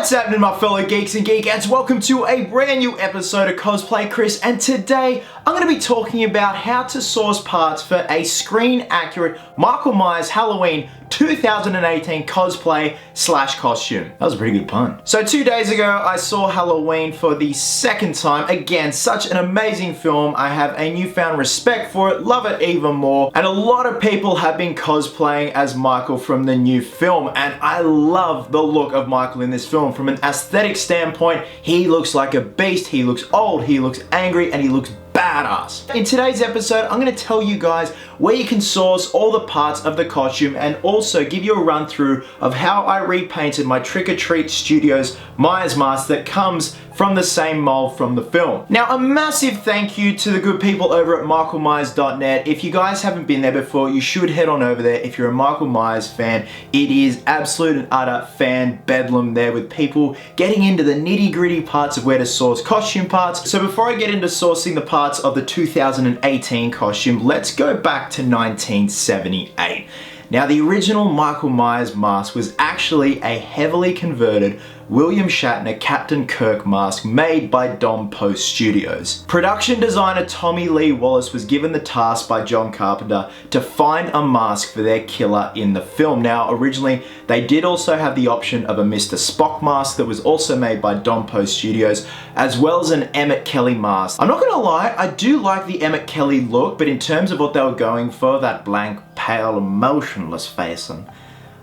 What's happening, my fellow geeks and geekettes? Welcome to a brand new episode of Cosplay Chris, and today I'm going to be talking about how to source parts for a screen-accurate Michael Myers Halloween 2018 cosplay / costume. That was a pretty good pun. So 2 days ago, I saw Halloween for the second time. Again, such an amazing film. I have a newfound respect for it, love it even more. And a lot of people have been cosplaying as Michael from the new film, and I love the look of Michael in this film. From an aesthetic standpoint, he looks like a beast, he looks old, he looks angry, and he looks badass. In today's episode, I'm going to tell you guys where you can source all the parts of the costume and also give you a run through of how I repainted my Trick or Treat Studios Myers mask that comes from the same mold from the film. Now, a massive thank you to the good people over at michaelmyers.net. If you guys haven't been there before, you should head on over there. If you're a Michael Myers fan, it is absolute and utter fan bedlam there, with people getting into the nitty-gritty parts of where to source costume parts. So before I get into sourcing the parts of the 2018 costume, let's go back to 1978. Now, the original Michael Myers mask was actually a heavily converted William Shatner Captain Kirk mask made by Dom Post Studios. Production designer Tommy Lee Wallace was given the task by John Carpenter to find a mask for their killer in the film. Now, originally, they did also have the option of a Mr. Spock mask that was also made by Dom Post Studios, as well as an Emmett Kelly mask. I'm not gonna lie, I do like the Emmett Kelly look, but in terms of what they were going for, that blank, pale, motionless face and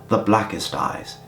the blackest eyes,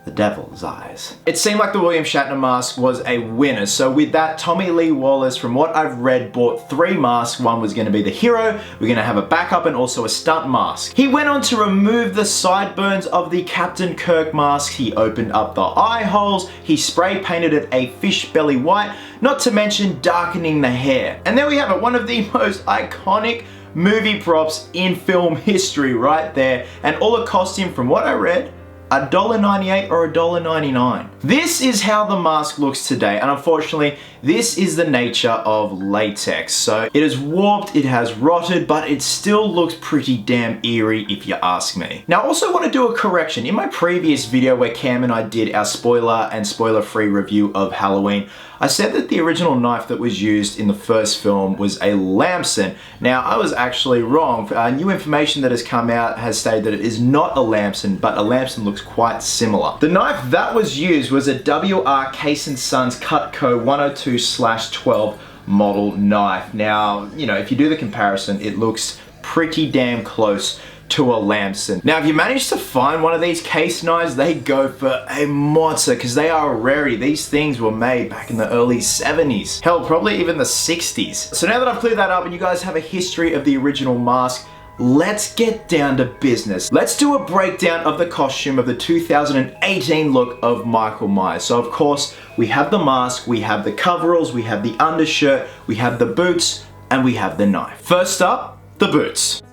the devil's eyes, it seemed like the William Shatner mask was a winner. So with that, Tommy Lee Wallace, from what I've read, bought 3 masks. One was going to be the hero, we're going to have a backup, and also a stunt mask. He went on to remove the sideburns of the Captain Kirk mask. He opened up the eye holes, he spray painted it a fish belly white, not to mention darkening the hair. And there we have it, one of the most iconic movie props in film history right there. And all the costume, from what I read, $1.98 or $1.99. This is how the mask looks today, and unfortunately, this is the nature of latex. So it is warped, it has rotted, but it still looks pretty damn eerie if you ask me. Now, I also want to do a correction. In my previous video where Cam and I did our spoiler and spoiler-free review of Halloween, I said that the original knife that was used in the first film was a Lamson. Now, I was actually wrong. New information that has come out has stated that it is not a Lamson, but a Lamson looks quite similar. The knife that was used was a WR Case & Sons Cutco 102/12 model knife. Now, you know, if you do the comparison, it looks pretty damn close to a Lamson. Now, if you manage to find one of these case knives, they go for a monster because they are a rarity. These things were made back in the early 70s. Hell, probably even the 60s. So now that I've cleared that up and you guys have a history of the original mask, let's get down to business. Let's do a breakdown of the costume of the 2018 look of Michael Myers. So of course, we have the mask, we have the coveralls, we have the undershirt, we have the boots, and we have the knife. First up, the boots.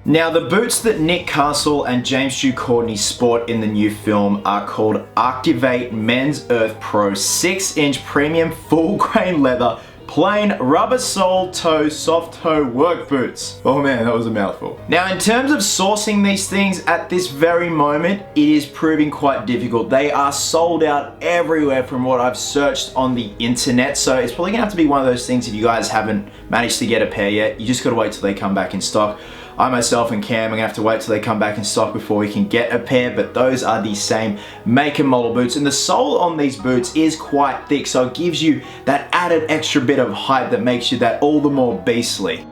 Now, the boots that Nick Castle and James Ducournau sport in the new film are called Activate Men's Earth Pro 6-inch premium full grain leather plain rubber sole toe soft toe work boots. Oh man, that was a mouthful. Now, in terms of sourcing these things at this very moment, it is proving quite difficult. They are sold out everywhere from what I've searched on the internet, so it's probably gonna have to be one of those things. If you guys haven't managed to get a pair yet, you just gotta wait till they come back in stock. I myself and Cam are gonna have to wait till they come back in stock before we can get a pair, but those are the same make and model boots, and the sole on these boots is quite thick, so it gives you that added extra bit of height that makes you that all the more beastly.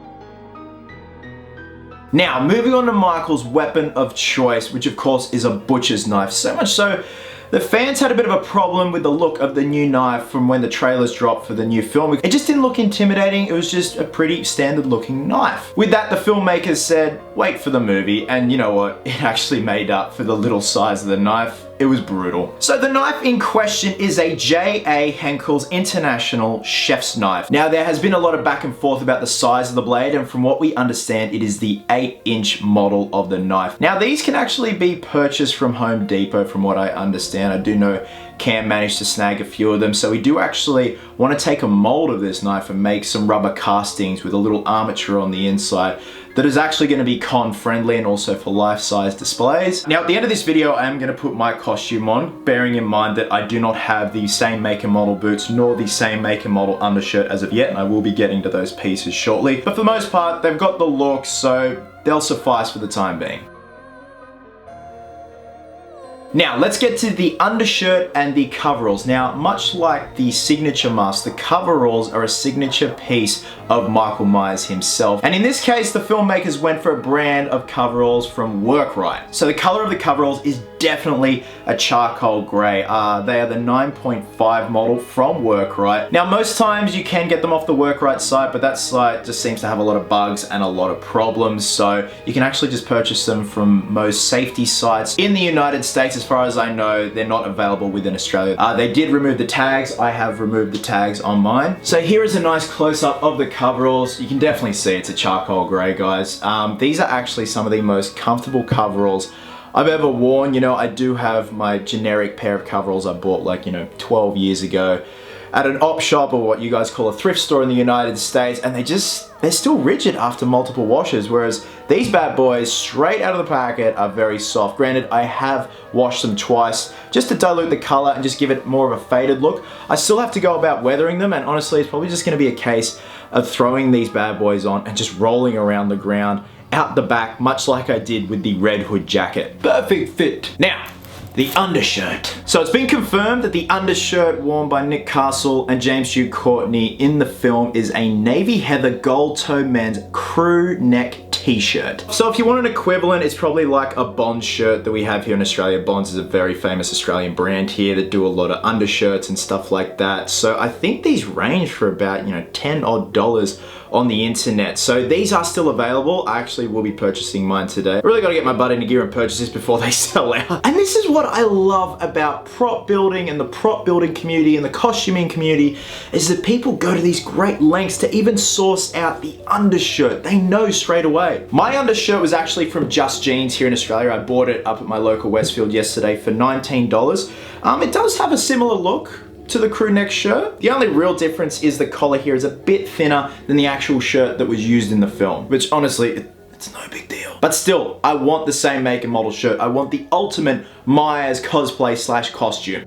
Now, moving on to Michael's weapon of choice, which of course is a butcher's knife. So much so, the fans had a bit of a problem with the look of the new knife from when the trailers dropped for the new film. It just didn't look intimidating, it was just a pretty standard looking knife. With that, the filmmakers said, wait for the movie, and you know what? It actually made up for the little size of the knife. It was brutal. So the knife in question is a J.A. Henckels International Chef's Knife. Now, there has been a lot of back and forth about the size of the blade, and from what we understand, it is the 8-inch model of the knife. Now, these can actually be purchased from Home Depot, from what I understand. I do know Cam managed to snag a few of them. So we do actually want to take a mold of this knife and make some rubber castings with a little armature on the inside that is actually going to be con friendly and also for life-size displays. Now at the end of this video I am going to put my costume on, bearing in mind that I do not have the same make and model boots nor the same make and model undershirt as of yet, and I will be getting to those pieces shortly. But for the most part they've got the look, so they'll suffice for the time being. Now, let's get to the undershirt and the coveralls. Now, much like the signature mask, the coveralls are a signature piece of Michael Myers himself. And in this case, the filmmakers went for a brand of coveralls from Workrite. So the color of the coveralls is definitely a charcoal gray. They are the 9.5 model from Workrite. Now, most times you can get them off the Workrite site, but that site just seems to have a lot of bugs and a lot of problems. So you can actually just purchase them from most safety sites in the United States. As far as I know, they're not available within Australia. They did remove the tags. I have removed the tags on mine. So here is a nice close-up of the coveralls. You can definitely see it's a charcoal gray, guys. These are actually some of the most comfortable coveralls I've ever worn. You know, I do have my generic pair of coveralls I bought like, 12 years ago at an op shop, or what you guys call a thrift store in the United States, and they're still rigid after multiple washes, whereas these bad boys straight out of the packet are very soft. Granted, I have washed them twice just to dilute the color and just give it more of a faded look. I still have to go about weathering them, and honestly it's probably just going to be a case of throwing these bad boys on and just rolling around the ground out the back, much like I did with the Red Hood jacket. Perfect fit. Now, the undershirt. So it's been confirmed that the undershirt worn by Nick Castle and James Duke Courtney in the film is a navy heather gold toe men's crew neck t-shirt. So if you want an equivalent, it's probably like a Bonds shirt that we have here in Australia. Bonds is a very famous Australian brand here that do a lot of undershirts and stuff like that. So I think these range for about, $10 odd on the internet. So these are still available. I actually will be purchasing mine today. I really gotta get my butt into gear and purchase this before they sell out. And this is what I love about prop building and the prop building community and the costuming community, is that people go to these great lengths to even source out the undershirt. They know straight away. My undershirt was actually from Just Jeans here in Australia. I bought it up at my local Westfield yesterday for $19. It does have a similar look to the crew neck shirt. The only real difference is the collar here is a bit thinner than the actual shirt that was used in the film, which honestly, it's no big deal. But still, I want the same make and model shirt. I want the ultimate Myers cosplay / costume.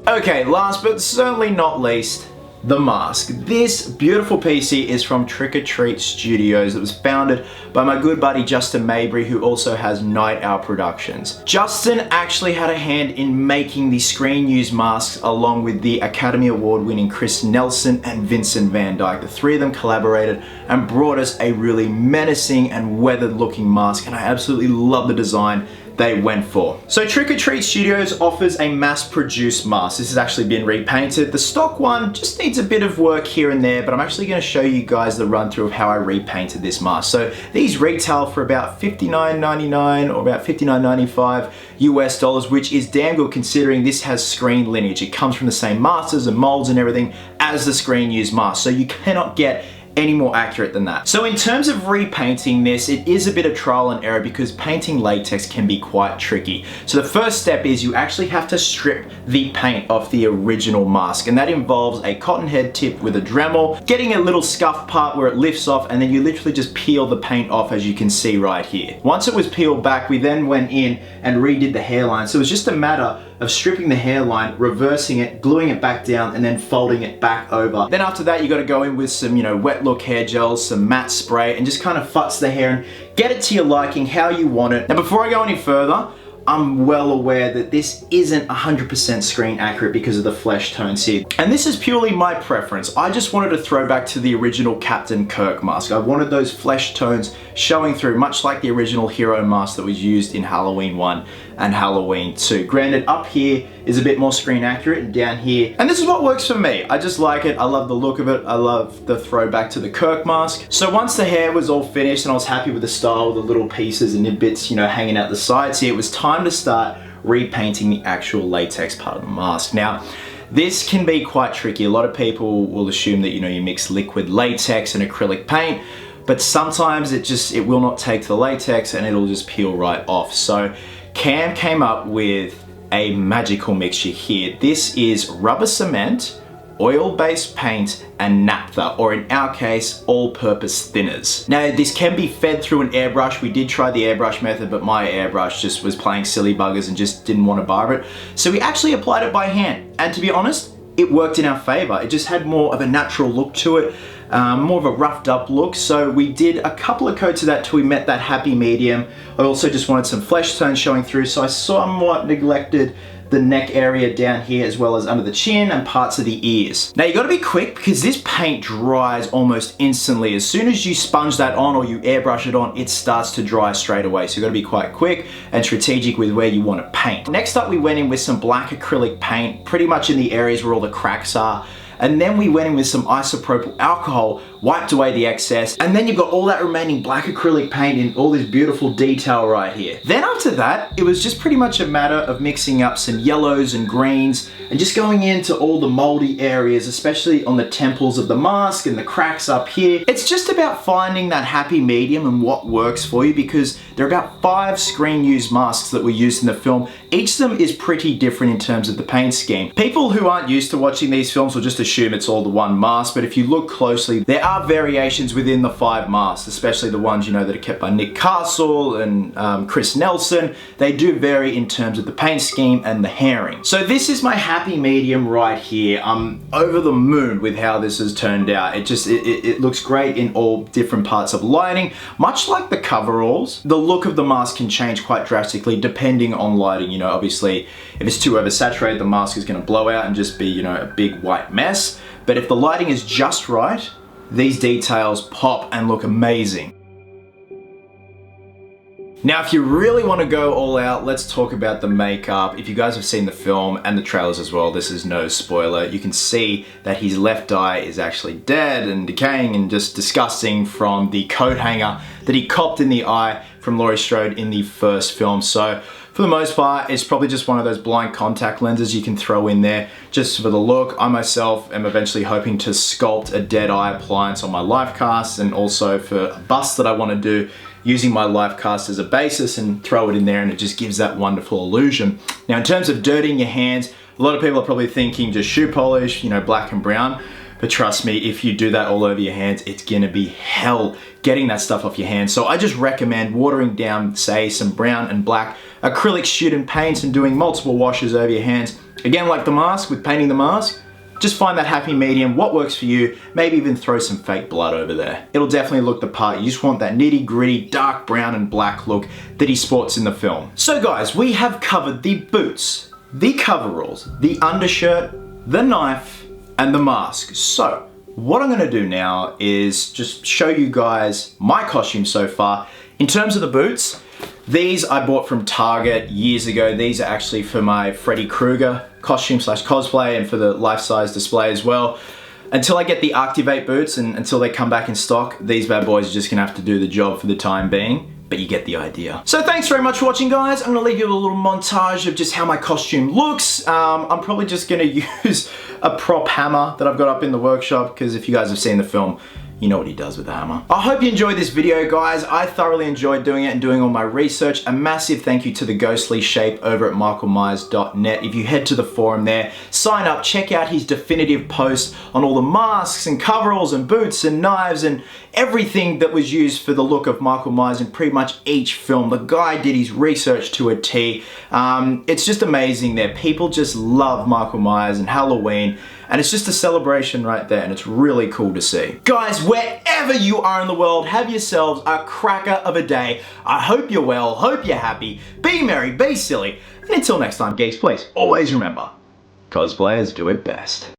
Okay, last but certainly not least, the mask. This beautiful piece here is from Trick or Treat Studios. It was founded by my good buddy Justin Mabry, who also has Night Owl Productions. Justin actually had a hand in making the screen use masks along with the Academy Award winning Chris Nelson and Vincent Van Dyke. The three of them collaborated and brought us a really menacing and weathered looking mask, and I absolutely love the design they went for. So Trick or Treat Studios offers a mass-produced mask. This has actually been repainted. The stock one just needs a bit of work here and there, but I'm actually going to show you guys the run through of how I repainted this mask. So these retail for about $59.99 or about $59.95 US dollars, which is damn good considering this has screen lineage. It comes from the same masters and molds and everything as the screen used mask, so you cannot get any more accurate than that. So in terms of repainting this, it is a bit of trial and error because painting latex can be quite tricky. So the first step is you actually have to strip the paint off the original mask, and that involves a cotton head tip with a Dremel, getting a little scuff part where it lifts off, and then you literally just peel the paint off, as you can see right here. Once it was peeled back, we then went in and redid the hairline. So it was just a matter of stripping the hairline, reversing it, gluing it back down, and then folding it back over. Then after that, you gotta go in with some, wet look hair gels, some matte spray, and just kind of futz the hair and get it to your liking, how you want it. Now, before I go any further, I'm well aware that this isn't 100% screen accurate because of the flesh tones here. And this is purely my preference. I just wanted to throw back to the original Captain Kirk mask. I wanted those flesh tones showing through, much like the original hero mask that was used in Halloween 1 and Halloween 2. Granted, up here is a bit more screen accurate and down here. And this is what works for me. I just like it. I love the look of it. I love the throwback to the Kirk mask. So once the hair was all finished and I was happy with the style, the little pieces and nidbits, hanging out the sides here, it was time to start repainting the actual latex part of the mask. Now, this can be quite tricky. A lot of people will assume that, you mix liquid latex and acrylic paint, but sometimes it will not take to the latex and it'll just peel right off. So Cam came up with a magical mixture here. This is rubber cement, oil-based paint, and naphtha, or in our case, all-purpose thinners. Now, this can be fed through an airbrush. We did try the airbrush method, but my airbrush just was playing silly buggers and just didn't want to bar it. So we actually applied it by hand, and to be honest, it worked in our favor. It just had more of a natural look to it, more of a roughed up look. So we did a couple of coats of that till we met that happy medium. I also just wanted some flesh tone showing through, so I somewhat neglected the neck area down here, as well as under the chin and parts of the ears. Now you gotta be quick because this paint dries almost instantly. As soon as you sponge that on or you airbrush it on, it starts to dry straight away. So you gotta be quite quick and strategic with where you want to paint. Next up, we went in with some black acrylic paint, pretty much in the areas where all the cracks are. And then we went in with some isopropyl alcohol, wiped away the excess, and then you've got all that remaining black acrylic paint in all this beautiful detail right here. Then after that, it was just pretty much a matter of mixing up some yellows and greens and just going into all the moldy areas, especially on the temples of the mask and the cracks up here. It's just about finding that happy medium and what works for you, because there are about 5 screen-used masks that were used in the film. Each of them is pretty different in terms of the paint scheme. People who aren't used to watching these films will just assume it's all the one mask, but if you look closely, there are variations within the 5 masks, especially the ones, you know, that are kept by Nick Castle and Chris Nelson. They do vary in terms of the paint scheme and the hairing. So this is my happy medium right here. I'm over the moon with how this has turned out. It looks great in all different parts of lighting. Much like the coveralls, the look of the mask can change quite drastically depending on lighting. You know, obviously, if it's too oversaturated, the mask is going to blow out and just be, you know, a big white mess. But if the lighting is just right, these details pop and look amazing. Now, if you really want to go all out, let's talk about the makeup. If you guys have seen the film and the trailers as well, this is no spoiler. You can see that his left eye is actually dead and decaying and just disgusting from the coat hanger that he copped in the eye from Laurie Strode in the first film. So for the most part, it's probably just one of those blind contact lenses you can throw in there just for the look. I myself am eventually hoping to sculpt a dead eye appliance on my life cast, and also for a bust that I want to do, using my life cast as a basis and throw it in there, and it just gives that wonderful illusion. Now, in terms of dirtying your hands, a lot of people are probably thinking just shoe polish, you know, black and brown. But trust me, if you do that all over your hands, it's gonna be hell getting that stuff off your hands. So I just recommend watering down, say, some brown and black acrylic student paints and doing multiple washes over your hands. Again, like the mask, with painting the mask, just find that happy medium, what works for you, maybe even throw some fake blood over there. It'll definitely look the part. You just want that nitty gritty, dark brown and black look that he sports in the film. So guys, we have covered the boots, the coveralls, the undershirt, the knife, and the mask. So what I'm gonna do now is just show you guys my costume so far. In terms of the boots, these I bought from Target years ago. These are actually for my Freddy Krueger costume slash cosplay and for the life-size display as well. Until I get the Activate boots and until they come back in stock, these bad boys are just gonna have to do the job for the time being. But you get the idea. So thanks very much for watching, guys. I'm gonna leave you with a little montage of just how my costume looks. I'm probably just gonna use a prop hammer that I've got up in the workshop, because if you guys have seen the film, you know what he does with the hammer. I hope you enjoyed this video, guys. I thoroughly enjoyed doing it and doing all my research. A massive thank you to the Ghostly Shape over at michaelmyers.net. If you head to the forum there, sign up, check out his definitive post on all the masks and coveralls and boots and knives and everything that was used for the look of Michael Myers in pretty much each film. The guy did his research to a T. It's just amazing there. People just love Michael Myers and Halloween, and it's just a celebration right there, and it's really cool to see. Guys, wherever you are in the world, have yourselves a cracker of a day. I hope you're well, hope you're happy, be merry, be silly, and until next time, geeks, please always remember, cosplayers do it best.